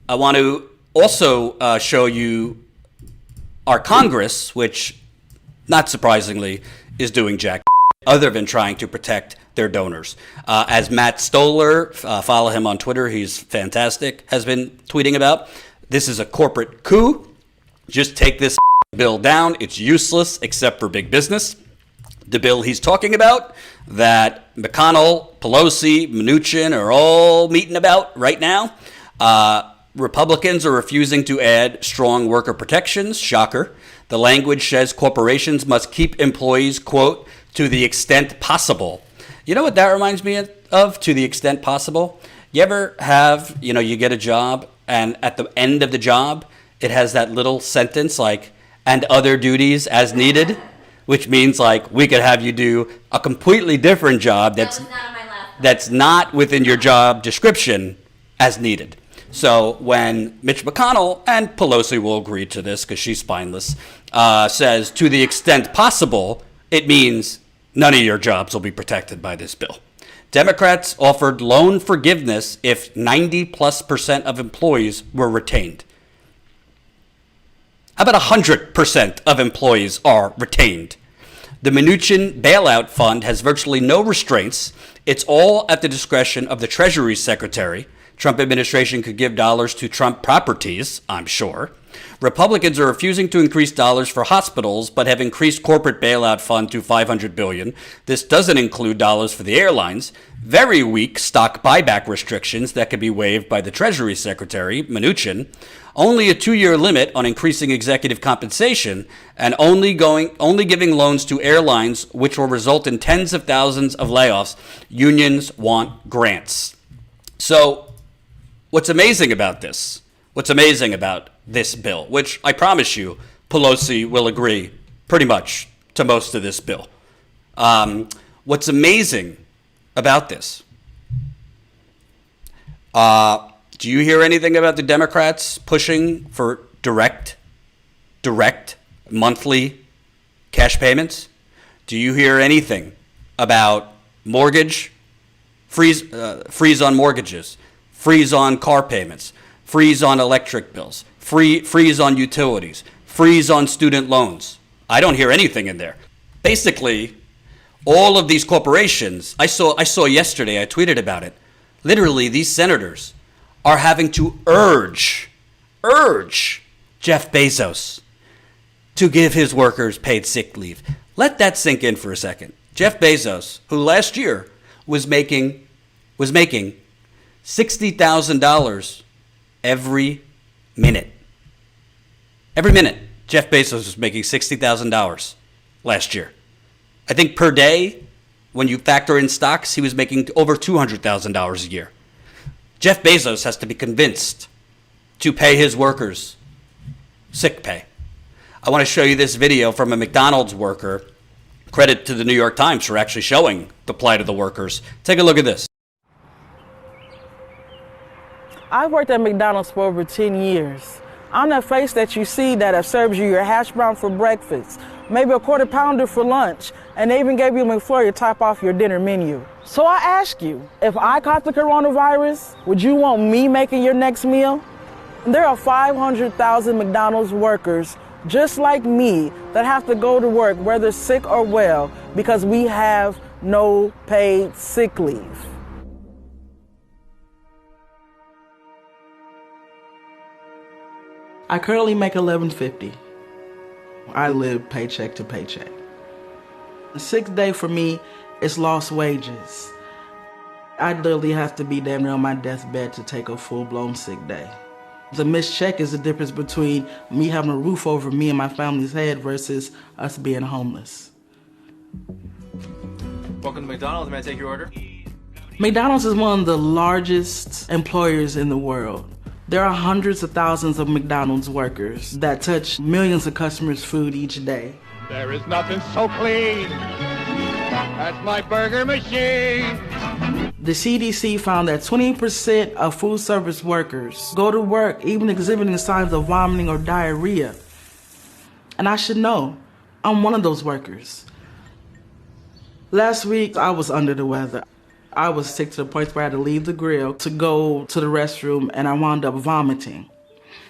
I want to also show you our Congress, which, not surprisingly, is doing jack other than trying to protect their donors. As Matt Stoller, follow him on Twitter, he's fantastic, has been tweeting about, this is a corporate coup. Just take this bill down. It's useless except for big business. The bill he's talking about that McConnell, Pelosi, Mnuchin are all meeting about right now. Republicans are refusing to add strong worker protections. Shocker. The language says corporations must keep employees, quote, to the extent possible. You know what that reminds me of, to the extent possible? You ever have, you get a job and at the end of the job, it has that little sentence like, and other duties as needed, which means like we could have you do a completely different job that's not within your job description as needed. So when Mitch McConnell, and Pelosi will agree to this because she's spineless, says to the extent possible, it means none of your jobs will be protected by this bill. Democrats offered loan forgiveness if 90+% of employees were retained. How about 100% of employees are retained? The Mnuchin bailout fund has virtually no restraints. It's all at the discretion of the Treasury Secretary. Trump administration could give dollars to Trump properties, I'm sure. Republicans are refusing to increase dollars for hospitals, but have increased corporate bailout fund to $500 billion. This doesn't include dollars for the airlines. Very weak stock buyback restrictions that could be waived by the Treasury Secretary, Mnuchin. Only a 2-year limit on increasing executive compensation, and only giving loans to airlines, which will result in tens of thousands of layoffs. Unions want grants. So, what's amazing about this bill, which I promise you, Pelosi will agree pretty much to most of this bill. What's amazing about this? Do you hear anything about the Democrats pushing for direct monthly cash payments? Do you hear anything about mortgage freeze on mortgages, freeze on car payments, freeze on electric bills, freeze on utilities, freeze on student loans? I don't hear anything in there. Basically, all of these corporations, I saw yesterday, I tweeted about it. Literally, these senators are having to urge Jeff Bezos to give his workers paid sick leave. Let that sink in for a second. Jeff Bezos, who last year was making $60,000 every minute. Every minute, Jeff Bezos was making $60,000 last year. I think per day, when you factor in stocks, he was making over $200,000 a year. Jeff Bezos has to be convinced to pay his workers sick pay. I want to show you this video from a McDonald's worker. Credit to the New York Times for actually showing the plight of the workers. Take a look at this. I worked at McDonald's for over 10 years. I'm that face that you see that serves you your hash brown for breakfast, maybe a quarter pounder for lunch, and they even gave you a McFlurry to top off your dinner menu. So I ask you, if I caught the coronavirus, would you want me making your next meal? There are 500,000 McDonald's workers just like me that have to go to work whether sick or well because we have no paid sick leave. I currently make $11.50. I live paycheck to paycheck. The sixth day for me is lost wages. I literally have to be damn near on my deathbed to take a full-blown sick day. The missed check is the difference between me having a roof over me and my family's head versus us being homeless. Welcome to McDonald's. May I take your order? McDonald's is one of the largest employers in the world. There are hundreds of thousands of McDonald's workers that touch millions of customers' food each day. There is nothing so clean as my burger machine. The CDC found that 20% of food service workers go to work even exhibiting signs of vomiting or diarrhea. And I should know, I'm one of those workers. Last week, I was under the weather. I was sick to the point where I had to leave the grill to go to the restroom, and I wound up vomiting.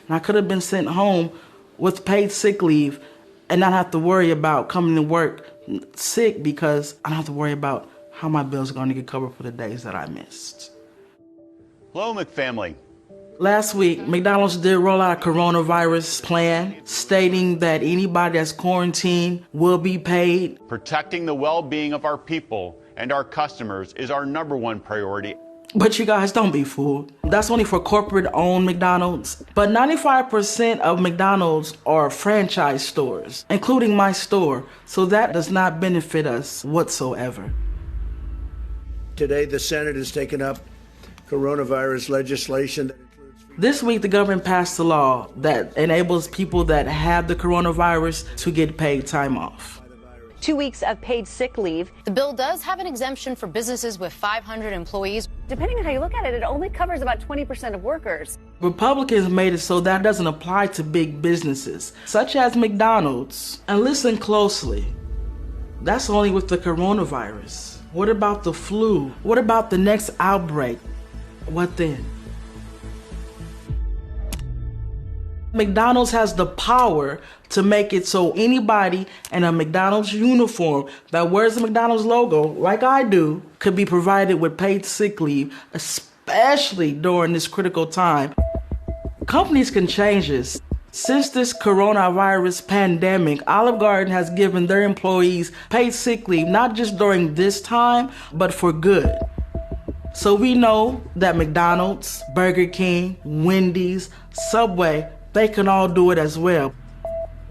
And I could have been sent home with paid sick leave and not have to worry about coming to work sick because I don't have to worry about how my bills are going to get covered for the days that I missed. Hello, McFamily. Last week, McDonald's did roll out a coronavirus plan stating that anybody that's quarantined will be paid. Protecting the well-being of our people and our customers is our #1 priority. But you guys, don't be fooled. That's only for corporate-owned McDonald's. But 95% of McDonald's are franchise stores, including my store. So that does not benefit us whatsoever. Today, the Senate has taken up coronavirus legislation. This week, the government passed a law that enables people that have the coronavirus to get paid time off. 2 weeks of paid sick leave. The bill does have an exemption for businesses with 500 employees. Depending on how you look at it, it only covers about 20% of workers. Republicans made it so that doesn't apply to big businesses, such as McDonald's. And listen closely, that's only with the coronavirus. What about the flu? What about the next outbreak? What then? McDonald's has the power to make it so anybody in a McDonald's uniform that wears the McDonald's logo, like I do, could be provided with paid sick leave, especially during this critical time. Companies can change this. Since this coronavirus pandemic, Olive Garden has given their employees paid sick leave, not just during this time, but for good. So we know that McDonald's, Burger King, Wendy's, Subway, they can all do it as well,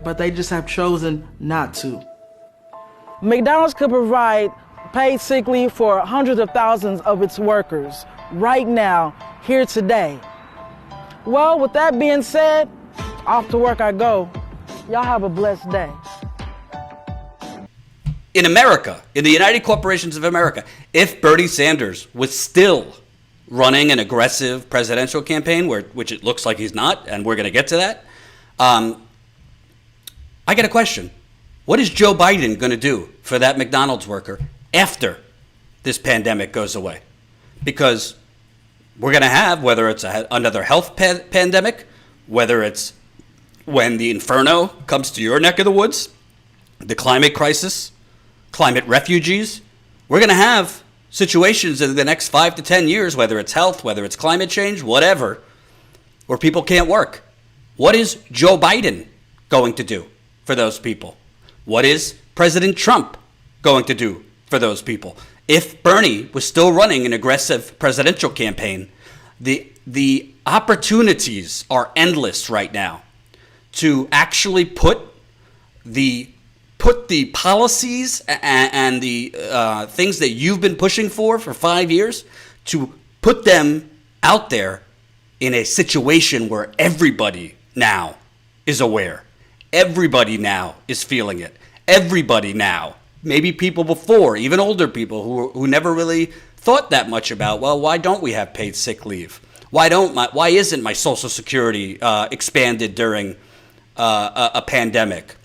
but they just have chosen not to. McDonald's could provide paid sick leave for hundreds of thousands of its workers right now, here today. Well, with that being said, off to work I go. Y'all have a blessed day. In America, in the United Corporations of America, if Bernie Sanders was still running an aggressive presidential campaign, which it looks like he's not, and we're going to get to that, I got a question. What is Joe Biden going to do for that McDonald's worker after this pandemic goes away? Because we're going to have, whether it's another health pandemic, whether it's when the inferno comes to your neck of the woods, the climate crisis, climate refugees, we're going to have situations in the next 5 to 10 years, whether it's health, whether it's climate change, whatever, where people can't work. What is Joe Biden going to do for those people? What is President Trump going to do for those people? If Bernie was still running an aggressive presidential campaign, the opportunities are endless right now to actually put the policies and the things that you've been pushing for 5 years, to put them out there in a situation where everybody now is aware. Everybody now is feeling it. Everybody now, maybe people before, even older people who never really thought that much about, well, why don't we have paid sick leave? Why isn't my Social Security expanded during a pandemic?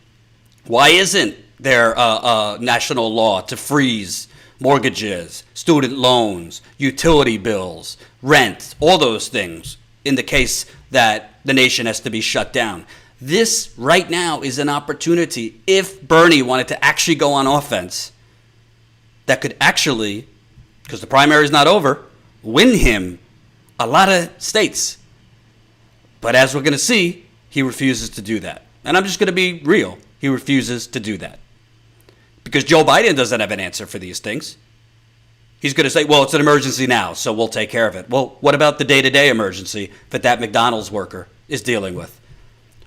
Why isn't there a national law to freeze mortgages, student loans, utility bills, rent, all those things in the case that the nation has to be shut down? This right now is an opportunity, if Bernie wanted to actually go on offense, that could actually, because the primary is not over, win him a lot of states. But as we're going to see, he refuses to do that. And I'm just going to be real. He refuses to do that. Because Joe Biden doesn't have an answer for these things. He's going to say, well, it's an emergency now, so we'll take care of it. Well, what about the day-to-day emergency that McDonald's worker is dealing with?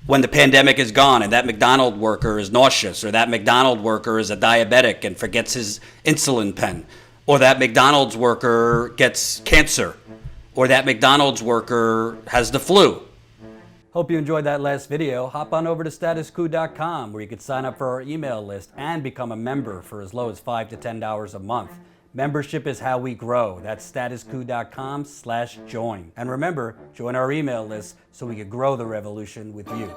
When the pandemic is gone and that McDonald's worker is nauseous, or that McDonald's worker is a diabetic and forgets his insulin pen, or that McDonald's worker gets cancer, or that McDonald's worker has the flu. Hope you enjoyed that last video. Hop on over to statuscoup.com where you can sign up for our email list and become a member for as low as $5 to $10 a month. Membership is how we grow. That's statuscoup.com/join. And remember, join our email list so we can grow the revolution with you.